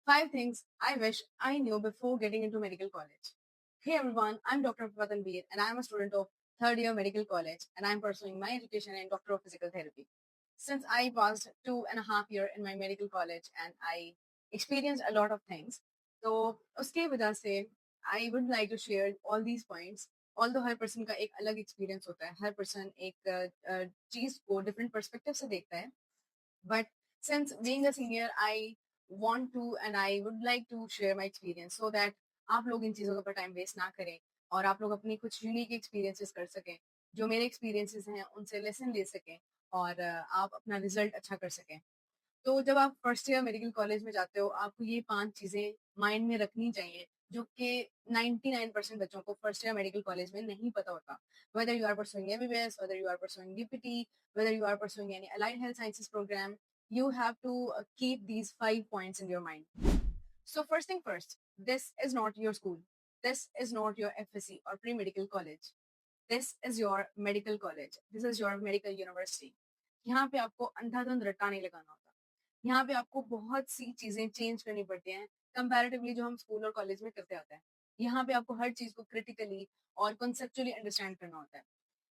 Five things I wish I knew before getting into medical college. Hey everyone, I'm Dr. Patanveer and I'm a student of third year medical college and I'm pursuing my education in Doctor of Physical Therapy. Since I passed 2.5 years in my medical college and I experienced a lot of things, तो उसके वजह से I would like to share all these points. Although her person का एक अलग experience होता है, हर person एक चीज को different perspective से देखता है. But since being a senior, I want to and I would like to share my experience so that आप लोग इन चीज़ों के ऊपर टाइम वेस्ट ना करें और आप लोग अपनी कुछ यूनिक एक्सपीरियंसेस कर सकें जो मेरे एक्सपीरियंसेस हैं उनसे लेसन ले सकें और आप अपना रिजल्ट अच्छा कर सकें. तो जब आप फर्स्ट ईयर मेडिकल कॉलेज में जाते हो आपको ये 5 चीज़ें माइंड में रखनी चाहिए जो कि 99% बच्चों को फर्स्ट ईयर मेडिकल कॉलेज में नहीं पता होता. Whether you are pursuing MBBS, whether you are pursuing DPT, whether you are pursuing any allied health sciences program, you have to keep these 5 points in your mind. So first thing first, this is not your school. This is not your FSC or pre-medical college. This is your medical college. This is your medical university. यहाँ पे आपको अंधाधुंध रट्टा नहीं लगाना होता. यहाँ पे आपको बहुत सी चीजें चेंज करनी पड़ती हैं कंपैरेटिवली जो हम स्कूल और कॉलेज में करते होते हैं. यहाँ पे आपको हर चीज को क्रिटिकली और कॉन्सेप्चुअली अंडरस्टैंड करना होता है.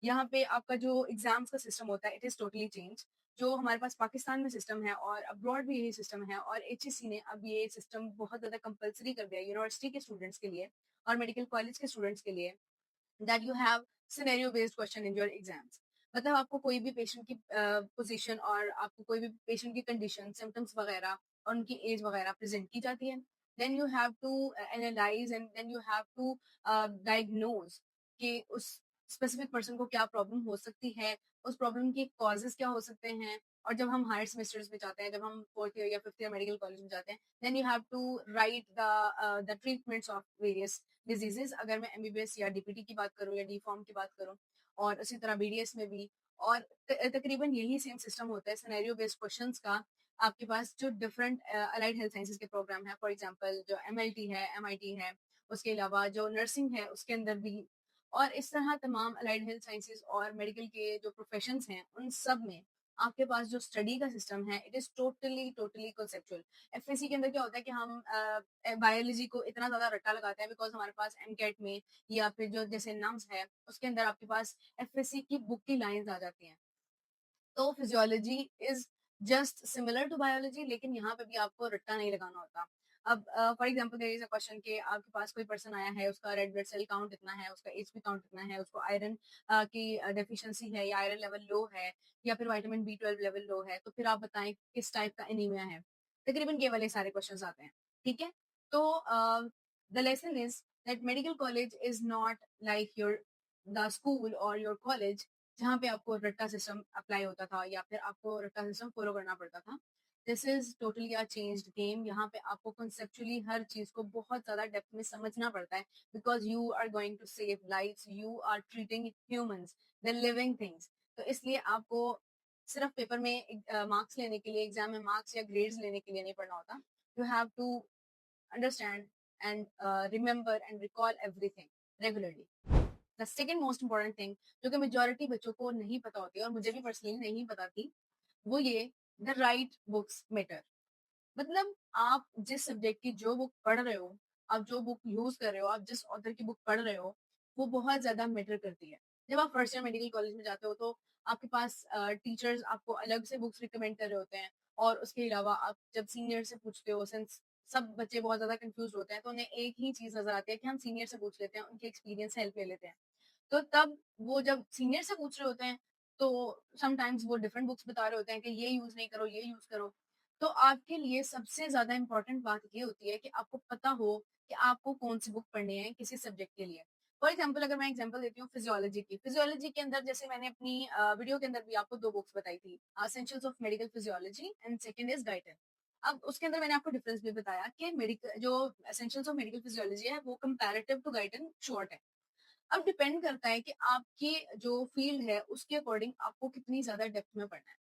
यहाँ पे आपका जो एग्जाम्स का सिस्टम होता है इट इज टोटली चेंज. जो हमारे पास पाकिस्तान में सिस्टम है और अब्रॉड भी यही सिस्टम है और एचईसी ने अब ये सिस्टम बहुत ज्यादा कंपलसरी कर दिया है यूनिवर्सिटी के स्टूडेंट्स के लिए और मेडिकल कॉलेज के स्टूडेंट्स के लिए that you have scenario based question in your exams. मतलब आपको कोई भी पेशेंट की पोजीशन और आपको कोई भी पेशेंट की कंडीशन सिम्टम्स वगैरह और उनकी एज वगैरह प्रेजेंट की जाती है. Then you have to analyse and then you have to diagnose कि उस स्पेसिफिक पर्सन को क्या प्रॉब्लम हो सकती है, उस प्रॉब्लम के कॉजेज क्या हो सकते हैं. और जब हम हायर सेमेस्टर्स में जाते हैं, जब हम फोर्थ ईयर या फिफ्थ ईयर मेडिकल कॉलेज में जाते हैं, then you have to write the treatments of various diseases. अगर मैं एमबीबीएस या डीपीटी की बात करूँ या डी फॉर्म की बात करूँ और उसी तरह बीडीएस में भी और तकरीबन यही सेम सिस्टम होता है सिनेरियो बेस्ड क्वेश्चंस का. आपके पास जो डिफरेंट अलाइड हेल्थ साइंसेज के प्रोग्राम है, फॉर एग्जांपल जो एमएलटी है, एमआईटी है, उसके अलावा जो नर्सिंग है उसके अंदर भी और इस तरह तमाम अलाइड हेल्थ साइंसेज और मेडिकल के जो प्रोफेशंस हैं उन सब में आपके पास जो स्टडी का सिस्टम है it is totally totally conceptual. FSc के अंदर क्या होता है कि हम बायोलॉजी को इतना ज्यादा रट्टा लगाते हैं बिकॉज हमारे पास एमकेट में या फिर जो जैसे नम्स है उसके अंदर आपके पास एफएससी की बुक की लाइंस आ जाती हैं. तो physiology is just similar to biology लेकिन यहाँ पे भी आपको रट्टा नहीं लगाना होता. अब for example there is a question कि आपके पास कोई पर्सन आया है, उसका रेड ब्लड सेल काउंट इतना है, उसका एचपी काउंट इतना है, उसको आयरन की डेफिशिएंसी है या आयरन लेवल लो है या फिर विटामिन बी 12 लेवल लो है, तो फिर आप बताएं किस टाइप का एनीमिया है. तकरीबन ये वाले सारे क्वेश्चंस आते हैं. ठीक है. तो the lesson is that medical college is not like your the school और योर कॉलेज जहाँ पे आपको रट्टा सिस्टम अप्लाई होता था या फिर आपको रट्टा सिस्टम फॉलो करना पड़ता था. This is totally a changed game. यहाँ पे आपको कंसेप्चुअली हर चीज को बहुत ज्यादा डेप्थ में समझना पड़ता है because you are going to save lives, you are treating humans, the living things. तो इसलिए आपको सिर्फ पेपर में मार्क्स लेने के लिए, एग्जाम में मार्क्स या ग्रेड्स लेने के लिए नहीं पढ़ना होता. You have to understand and remember and recall everything regularly. The second most important thing जो कि मेजोरिटी बच्चों को नहीं पता होती है और मुझे भी पर्सनली नहीं पता थी, वो ये द राइट बुक्स मैटर. मतलब आप जिस सब्जेक्ट की जो बुक पढ़ रहे हो, आप जो बुक यूज कर रहे हो, आप जिस ऑथर की बुक पढ़ रहे हो, वो बहुत ज्यादा मैटर करती है. जब आप फर्स्ट ईयर मेडिकल कॉलेज में जाते हो तो आपके पास टीचर्स आपको अलग से बुक्स रिकमेंड कर रहे होते हैं और उसके अलावा आप जब सीनियर से पूछते हो, सिंस सब बच्चे बहुत ज्यादा कंफ्यूज होते हैं तो उन्हें एक ही चीज नजर आती है कि हम सीनियर से पूछ लेते हैं, उनके एक्सपीरियंस हेल्प ले लेते हैं. तो तब वो जब सीनियर से पूछ रहे होते हैं तो समटाइम्स वो डिफरेंट बुक्स बता रहे होते हैं कि ये यूज नहीं करो, ये यूज करो. तो आपके लिए सबसे ज्यादा इंपॉर्टेंट बात ये होती है कि आपको पता हो कि आपको कौन सी बुक पढ़नी है किसी सब्जेक्ट के लिए. फॉर एग्जाम्पल अगर मैं एग्जाम्पल देती हूँ फिजियोलॉजी की, फिजियोलॉजी के अंदर जैसे मैंने अपनी वीडियो के अंदर भी आपको दो बुक्स बताई थी, essentials of medical physiology and second is Guyton. अब उसके अंदर मैंने आपको डिफरेंस भी बताया कि मेडिकल जो एसेंशियल्स ऑफ मेडिकल फिजियोलॉजी है वो कंपैरेटिव टू गाइटन शॉर्ट है. अब डिपेंड करता है कि आपकी जो फील्ड है उसके अकॉर्डिंग आपको कितनी ज्यादा डेप्थ में पढ़ना है.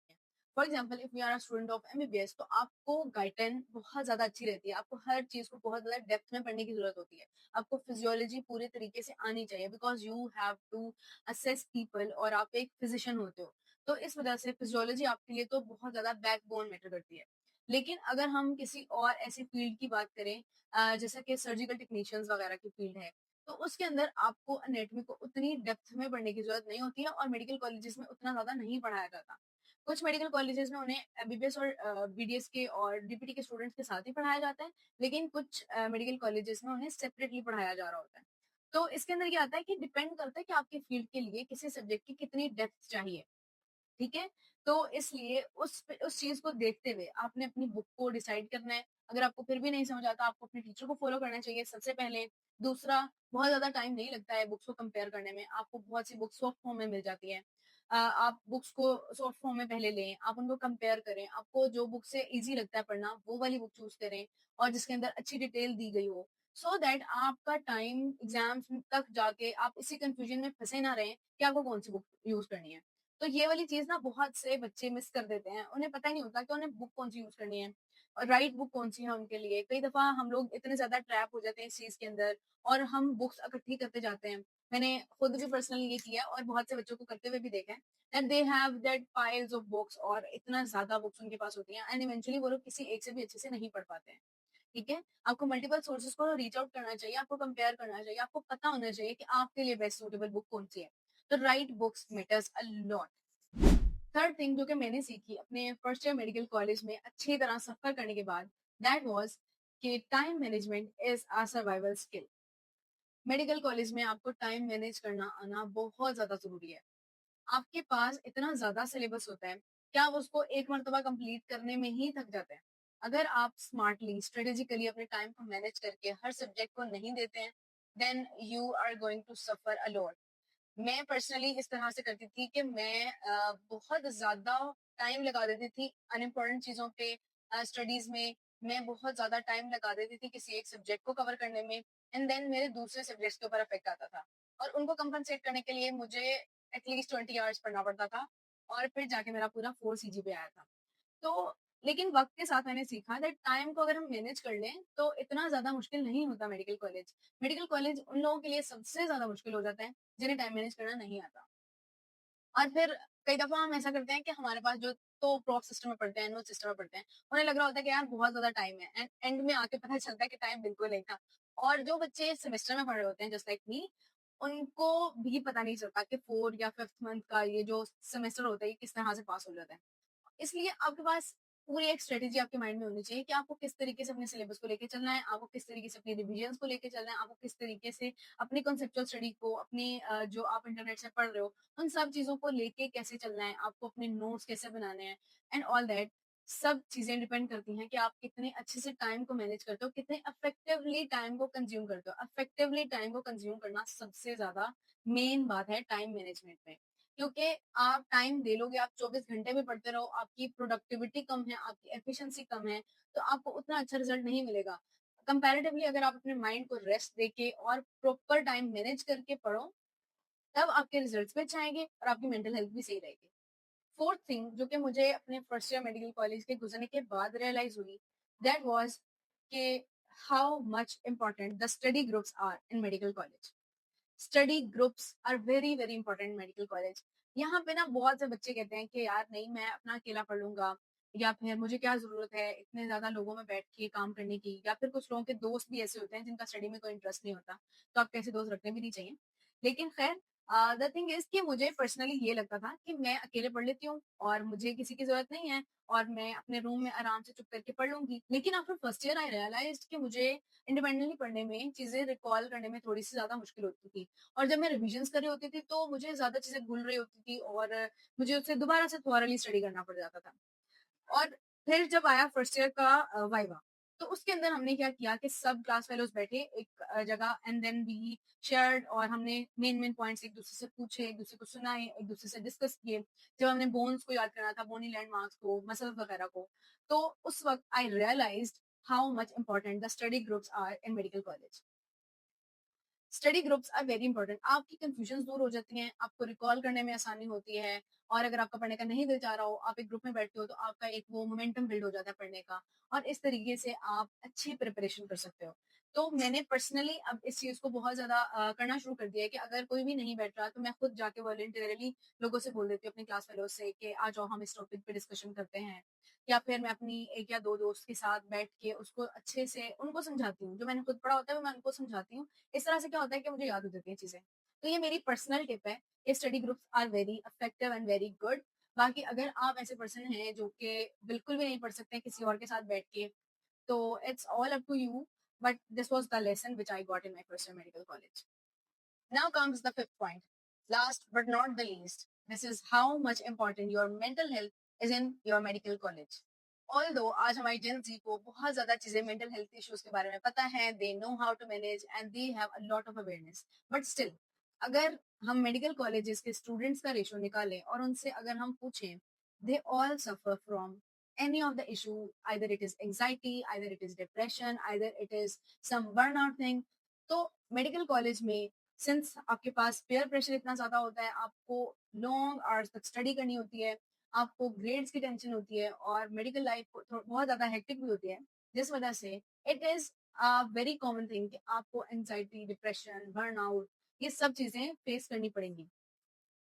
For example if you are student of MBBS तो आपको गाइडन बहुत ज्यादा अच्छी रहती है, आपको हर चीज को बहुत ज्यादा डेप्थ में पढ़ने की जरूरत होती है. आपको फिजियोलॉजी पूरे तरीके से आनी चाहिए because you have to assess people और आप एक फिजिशियन होते हो. तो इस वजह से फिजियोलॉजी आपके लिए तो बहुत ज्यादा बैकबोन मैटर करती है. लेकिन अगर हम किसी और ऐसी फील्ड की बात करें जैसा कि सर्जिकल टेक्नीशियंस वगैरह की फील्ड है, तो उसके अंदर आपको एनाटॉमी को उतनी डेप्थ में पढ़ने की ज़रूरत नहीं होती है और मेडिकल कॉलेजेस में उतना ज़्यादा नहीं पढ़ाया जाता। कुछ मेडिकल कॉलेजेस में उन्हें एमबीबीएस और बीडीएस के और डीपीटी के स्टूडेंट्स के साथ ही पढ़ाया जाता है, लेकिन कुछ मेडिकल कॉलेजेस में उन्हें सेपरेटली पढ़ाया जा रहा होता है। तो इसके अंदर क्या आता है कि डिपेंड करता है कि आपकी फील्ड के लिए किसी सब्जेक्ट की कितनी डेप्थ चाहिए। ठीक है? तो इसलिए उस चीज़ को देखते हुए आपने अपनी बुक को डिसाइड करना है। अगर आपको फिर भी नहीं समझ आता, आपको अपने टीचर को फ़ॉलो करना चाहिए सबसे पहले। दूसरा, बहुत ज़्यादा टाइम नहीं लगता है बुक्स को कंपेयर करने में। आपको बहुत सी बुक्स सॉफ्ट फॉर्म में मिल जाती हैं। आप बुक्स को सॉफ्ट फॉर्म में पहले लें, आप उनको कंपेयर करें। आपको जो बुक से ईज़ी लगता है पढ़ना, वो वाली बुक चूज़ करें और जिसके अंदर अच्छी डिटेल दी गई हो। सो दैट आपका टाइम एग्ज़ाम्स तक जाके आप इसी कन्फ्यूजन में फँसे ना रहें कि आपको कौन-सी बुक यूज़ करनी है। तो ये वाली चीज़ ना बहुत से बच्चे मिस कर देते हैं। उन्हें पता ही नहीं होता कि उन्हें बुक कौन-सी यूज़ करनी है और राइट बुक कौन-सी है उनके लिए। कई दफ़ा हम लोग इतने ज़्यादा ट्रैप हो जाते हैं इस चीज़ के अंदर और हम बुक्स इकट्ठी करते जाते हैं। मैंने खुद भी पर्सनली ये किया है और बहुत से बच्चों को करते हुए भी देखा है that they have that piles of books और इतना ज़्यादा बुक्स उनके पास होती हैं एंड इवेंचुअली वो लोग किसी एक से भी अच्छे से नहीं पढ़ पाते हैं। ठीक है? आपको मल्टीपल सोर्सेज़ को रीच आउट करना चाहिए, आपको कंपेयर करना चाहिए, आपको पता होना चाहिए कि आपके लिए बेस्ट सूटेबल बुक कौन-सी है। तो right books matters a lot. Third thing जो कि मैंने सीखी अपने फर्स्ट ईयर मेडिकल कॉलेज में अच्छी तरह सफर करने के बाद दैट वाज कि time management is a survival skill. Medical college में आपको टाइम मैनेज करना आना बहुत ज्यादा जरूरी है। आपके पास इतना ज्यादा सिलेबस होता है कि आप उसको एक मरतबा कंप्लीट करने में ही थक जाते हैं। अगर आप स्मार्टली स्ट्रेटेजिकली अपने टाइम को मैनेज करके हर सब्जेक्ट को नहीं देते हैं then you are going to suffer a lot. मैं पर्सनली इस तरह से करती थी कि मैं बहुत ज़्यादा टाइम लगा देती थी अनइम्पोर्टेंट चीज़ों पे स्टडीज़ में। मैं बहुत ज़्यादा टाइम लगा देती थी किसी एक सब्जेक्ट को कवर करने में एंड देन मेरे दूसरे सब्जेक्ट्स के ऊपर अफेक्ट आता था और उनको कंपनसेट करने के लिए मुझे एटलीस्ट 20 आवर्स पढ़ना पड़ता था और फिर जाके मेरा पूरा 4 CGPA आया था। तो लेकिन वक़्त के साथ मैंने सीखा दैट टाइम को अगर हम मैनेज कर लें, तो इतना ज़्यादा मुश्किल नहीं होता मेडिकल कॉलेज। मेडिकल कॉलेज उन लोगों के लिए सबसे ज़्यादा मुश्किल हो जाता है, जिन्हें टाइम मैनेज करना नहीं आता। और फिर कई दफ़ा हम ऐसा करते हैं कि हमारे पास जो तो प्रॉप सिस्टम में पढ़ते हैं, एनुअल सिस्टम में पढ़ते हैं, उन्हें लग रहा होता है कि यार बहुत ज़्यादा टाइम है एंड एंड में आके पता चलता है कि टाइम बिल्कुल नहीं था। और जो बच्चे सेमेस्टर में पढ़ रहे होते हैं जस्ट लाइक मी, उनको भी पता नहीं चलता कि 4 या 5th मंथ का ये जो सेमेस्टर होता है, ये किस तरह से पास हो जाता है। इसलिए आपके पास पूरी एक स्ट्रेटेजी आपके माइंड में होनी चाहिए कि आपको किस तरीके से अपने सिलेबस को लेके चलना है, आपको किस तरीके से अपनी रिविजन्स को लेके चलना है, आपको किस तरीके से अपनी कॉन्सेप्चुअल स्टडी को, अपनी जो आप इंटरनेट से पढ़ रहे हो, उन सब चीज़ों को लेके कैसे चलना है, आपको अपने नोट्स कैसे बनाने हैं एंड ऑल दैट। सब चीज़ें डिपेंड करती हैं कि आप कितने अच्छे से टाइम को मैनेज करते हो, कितने इफेक्टिवली टाइम को कंज्यूम करते हो। इफेक्टिवली टाइम को कंज्यूम करना सबसे ज़्यादा मेन बात है टाइम मैनेजमेंट में। क्योंकि आप टाइम दे लोगे, आप 24 घंटे भी पढ़ते रहो, आपकी प्रोडक्टिविटी कम है, आपकी एफिशिएंसी कम है, तो आपको उतना अच्छा रिजल्ट नहीं मिलेगा। कंपैरेटिवली अगर आप अपने माइंड को रेस्ट देके और प्रॉपर टाइम मैनेज करके पढ़ो, तब आपके रिजल्ट्स भी अच्छे आएँगे और आपकी मेंटल हेल्थ भी सही रहेगी। फोर्थ थिंग जो कि मुझे अपने फर्स्ट ईयर मेडिकल कॉलेज के गुजरने के बाद रियलाइज़ हुई, दैट वाज़ कि how much important the study groups are in medical college. Study groups are very very important medical college. यहाँ पे ना बहुत से बच्चे कहते हैं कि यार नहीं मैं अपना अकेला पढ़ लूंगा या फिर मुझे क्या जरूरत है इतने ज्यादा लोगों में बैठ के काम करने की, या फिर कुछ लोगों के दोस्त भी ऐसे होते हैं जिनका स्टडी में कोई इंटरेस्ट नहीं होता, तो आपको ऐसे दोस्त रखने भी नहीं चाहिए। लेकिन खैर द थिंग इज कि मुझे पर्सनली ये लगता था कि मैं अकेले पढ़ लेती हूँ और मुझे किसी की जरूरत नहीं है और मैं अपने रूम में आराम से चुप करके पढ़ लूंगी। लेकिन after first year I realise कि मुझे इंडिपेंडेंटली पढ़ने में चीजें रिकॉल करने में थोड़ी सी ज्यादा मुश्किल होती थी और जब मैं रिविजन्स कर रही होती थी तो मुझे ज़्यादा चीज़ें भूल रही होती थी और मुझे उससे दोबारा से थॉरली स्टडी करना पड़ जाता था। और फिर जब आया फर्स्ट ईयर का वाइवा, तो उसके अंदर हमने क्या किया कि सब क्लास फेलोज़ बैठे एक जगह एंड देन वी शेयर्ड और हमने मेन-मेन पॉइंट्स एक-दूसरे से पूछे, एक-दूसरे को सुनाए, एक-दूसरे से डिस्कस किए। जब हमने बोन्स को याद करना था, बोनी लैंडमार्क्स को, मसल्स वगैरह को, तो उस वक़्त I realised how much important the study groups are in medical college. Study groups are very important. आपकी कंफ्यूजन दूर हो जाती हैं, आपको रिकॉल करने में आसानी होती है और अगर आपका पढ़ने का नहीं दिल चाह रहा हो, आप एक ग्रुप में बैठते हो तो आपका एक वो मोमेंटम बिल्ड हो जाता है पढ़ने का और इस तरीके से आप अच्छी प्रिपरेशन कर सकते हो। तो मैंने पर्सनली अब इस चीज़ को बहुत ज़्यादा करना शुरू कर दिया है कि अगर कोई भी नहीं बैठ रहा तो मैं खुद जाके वॉलंटियरली लोगों से बोल देती हूँ अपनी क्लास फेलोज़ से कि आ जाओ हम इस टॉपिक पे डिस्कशन करते हैं। या फिर मैं अपनी 1 या 2 दोस्त के साथ बैठ के उसको अच्छे से उनको समझाती हूँ। जो मैंने खुद पढ़ा होता है वो मैं उनको समझाती हूँ। इस तरह से क्या होता है कि मुझे याद हो जाती हैं चीज़ें। तो ये मेरी पर्सनल टिप है। ये study groups are very effective and very good. बाकी अगर आप ऐसे पर्सन हैं जो कि बिल्कुल भी नहीं पढ़ सकते हैं किसी और के साथ बैठ के, so it's all up to you. But this was the lesson which I got in my first year medical college. Now comes the fifth point. Last but not the least, this is how much important your mental health is in your medical college. Although आज हमारी Gen Z को बहुत ज़्यादा चीज़ें mental health issues के बारे में पता है, they know how to manage and they have a lot of awareness. But still, अगर हम medical colleges के students का ratio निकालें और उनसे अगर हम पूछें, they all suffer from any of the issue, either it is anxiety, either it is depression, either it is some burnout thing. तो मेडिकल कॉलेज में सिंस आपके पास पेयर प्रेशर इतना ज़्यादा होता है, आपको लॉन्ग आवर्स तक स्टडी करनी होती है, आपको ग्रेड्स की टेंशन होती है और मेडिकल लाइफ बहुत ज़्यादा हेक्टिक भी होती है, जिस वजह से it is a very common thing कि आपको एंग्जायटी, डिप्रेशन, बर्नआउट ये सब चीज़ें फेस करनी पड़ेंगी।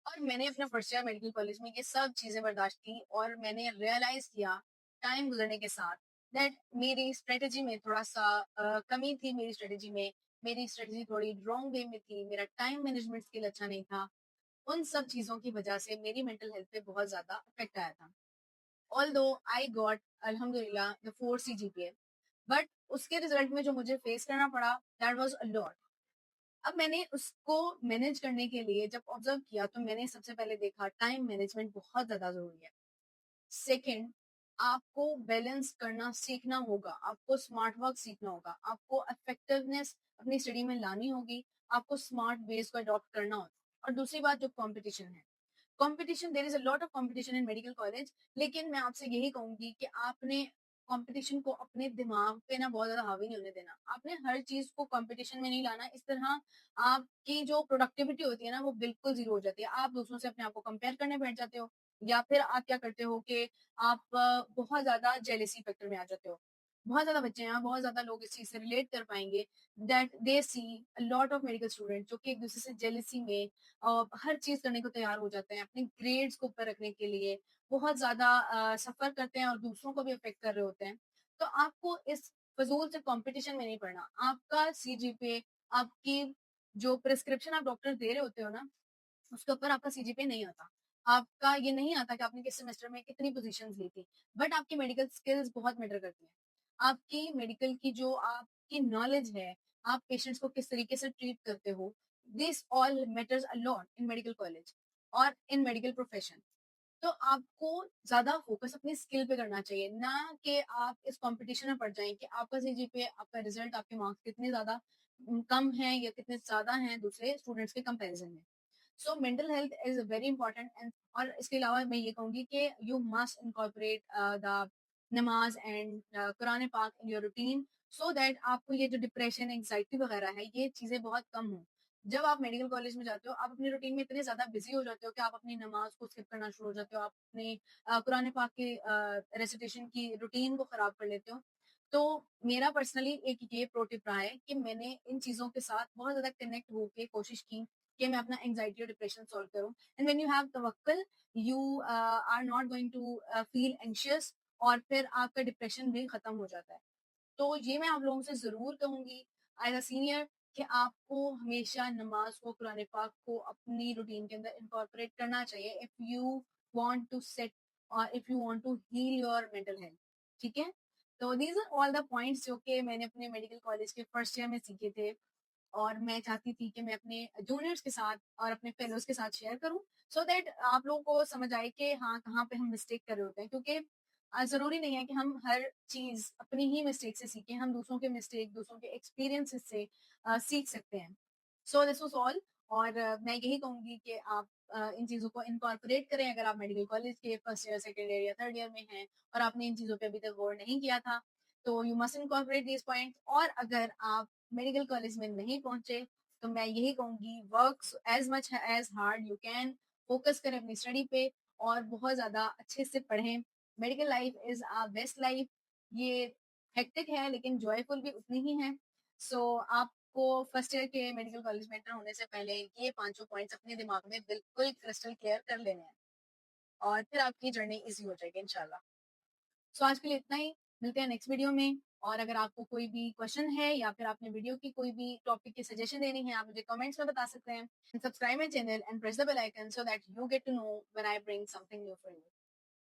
और मैंने अपना फर्स्ट ईयर मेडिकल कॉलेज में ये सब चीज़ें बर्दाश्त की और मैंने रियलाइज़ किया टाइम गुज़रने के साथ दैट मेरी स्ट्रैटेजी में थोड़ा-सा कमी थी मेरी स्ट्रैटेजी में। मेरी स्ट्रैटेजी थोड़ी रॉन्ग वे में थी, मेरा टाइम मैनेजमेंट स्किल अच्छा नहीं था। उन सब चीज़ों की वजह से मेरी मेंटल हेल्थ पे बहुत ज़्यादा इफ़ेक्ट आया था। ऑल्दो आई गॉट अल्हम्दुलिल्लाह द 4 सीजीपीए बट उसके रिज़ल्ट में जो मुझे फेस करना पड़ा दैट वाज़ अ लॉट। अब मैंने उसको मैनेज करने के लिए जब ऑब्जर्व किया तो मैंने सबसे पहले देखा टाइम मैनेजमेंट बहुत ज़्यादा ज़रूरी है। सेकंड, आपको बैलेंस करना सीखना होगा, आपको स्मार्ट वर्क सीखना होगा, आपको इफेक्टिवनेस अपनी स्टडी में लानी होगी, आपको स्मार्ट वेज को अडॉप्ट करना होगा। और दूसरी बात जो कॉम्पिटिशन है, competition there is a lot of competition in medical college, लेकिन मैं आपसे यही कहूंगी कि आपने कंपटीशन को अपने दिमाग पे ना बहुत ज्यादा हावी नहीं होने देना। आपने हर चीज को कंपटीशन में नहीं लाना, इस तरह आपकी जो प्रोडक्टिविटी होती है ना वो बिल्कुल जीरो हो जाती है। आप दूसरों से अपने आप को कंपेयर करने बैठ जाते हो या फिर आप क्या करते हो कि आप बहुत ज्यादा जेलेसी फैक्टर में आ जाते हो। बहुत ज्यादा बच्चे हैं, बहुत ज्यादा लोग इस चीज से रिलेट कर पाएंगे that they see lot of medical student जो कि एक दूसरे से जेलेसी में हर चीज करने को तैयार हो जाते हैं अपने ग्रेड्स को ऊपर रखने के लिए, बहुत ज़्यादा सफ़र करते हैं और दूसरों को भी अफ़ेक्ट कर रहे होते हैं। तो आपको इस फ़िज़ूल से कॉम्पिटिशन में नहीं पड़ना। आपका सीजीपीए, आपकी जो प्रिस्क्रिप्शन आप डॉक्टर दे रहे होते हो ना, उसके ऊपर आपका सीजीपीए नहीं आता। आपका ये नहीं आता कि आपने किस सेमेस्टर में कितनी पोज़ीशंस ली थी, बट आपकी मेडिकल स्किल्स बहुत मैटर करती हैं। आपकी मेडिकल की जो आपकी नॉलेज है, आप पेशेंट्स को किस तरीके से ट्रीट करते हो, this all matters a lot in medical college और इन मेडिकल प्रोफ़ेशन। तो आपको ज़्यादा फ़ोकस अपनी स्किल पे करना चाहिए, ना कि आप इस कॉम्पिटिशन में पड़ जाएँ कि आपका सीजीपीए, आपका रिज़ल्ट, आपके मार्क्स कितने ज़्यादा कम हैं या कितने ज़्यादा हैं दूसरे स्टूडेंट्स के कंपैरिज़न में। So mental health is very important and और इसके अलावा मैं ये कहूँगी कि यू मस्ट इनकॉर्पोरेट द नमाज़ एंड कुरान पाक in your routine so that आपको ये जो डिप्रेशन, एंग्ज़ायटी वगैरह है, ये चीज़ें बहुत कम हों। जब आप मेडिकल कॉलेज में जाते हो, आप अपनी रूटीन में इतने ज़्यादा बिज़ी हो जाते हो कि आप अपनी नमाज़ को स्किप करना शुरू हो जाते हो, आप अपने कुरान पाक के रेसिटेशन की रूटीन को ख़राब कर लेते हो। तो मेरा पर्सनली एक ये प्रो टिप रहा है कि मैंने इन चीज़ों के साथ बहुत ज़्यादा कनेक्ट होके कोशिश की कि मैं अपना एंग्ज़ायटी और डिप्रेशन सॉल्व करूँ। एंड व्हेन यू हैव तवक्कुल, you are not going to feel anxious और फिर आपका डिप्रेशन भी खत्म हो जाता है। तो ये मैं आप लोगों से ज़रूर कहूँगी एज़ अ सीनियर कि आपको हमेशा नमाज़ को, कुरान पाक को अपनी रूटीन के अंदर इनकॉर्पोरेट करना चाहिए if you want to set और if you want to heal your mental health. ठीक है? तो these are all the points जो कि मैंने अपने मेडिकल कॉलेज के फर्स्ट ईयर में सीखे थे और मैं चाहती थी कि मैं अपने जूनियर्स के साथ और अपने फेलोज़ के साथ शेयर करूँ सो दैट आप लोगों को समझ आए कि हाँ, कहाँ पे हम मिस्टेक कर रहे होते हैं। क्योंकि ज़रूरी नहीं है कि हम हर चीज़ अपनी ही मिस्टेक से सीखें, हम दूसरों के मिस्टेक, दूसरों के एक्सपीरियंसेस से सीख सकते हैं। सो दिस वाज़ ऑल और मैं यही कहूँगी कि आप इन चीज़ों को इनकॉर्पोरेट करें अगर आप मेडिकल कॉलेज के फर्स्ट ईयर, सेकंड ईयर या थर्ड ईयर में हैं और आपने इन चीज़ों पे अभी तक गौर नहीं किया था, तो you must incorporate these points और अगर आप मेडिकल कॉलेज में नहीं पहुँचे, तो मैं यही कहूँगी work as much as hard you can, focus करें अपनी स्टडी पे और बहुत ज़्यादा अच्छे से पढ़ें। Medical life is best life. ये हेक्टिक है लेकिन जॉयफुल भी उतनी ही है। सो आपको फर्स्ट ईयर के मेडिकल कॉलेज में एंटर होने से पहले ये पांचों पॉइंट्स अपने दिमाग में बिल्कुल क्रिस्टल क्लियर कर लेने हैं और फिर आपकी जर्नी इजी हो जाएगी इंशाल्लाह। सो आज के लिए इतना ही, मिलते हैं नेक्स्ट वीडियो में। और अगर आपको कोई भी क्वेश्चन है या फिर आपने वीडियो की कोई भी टॉपिक की सजेशन देनी है, आप मुझे कमेंट्स में बता सकते हैं। Subscribe my channel and press the bell icon so that you get to know when I bring something new for you.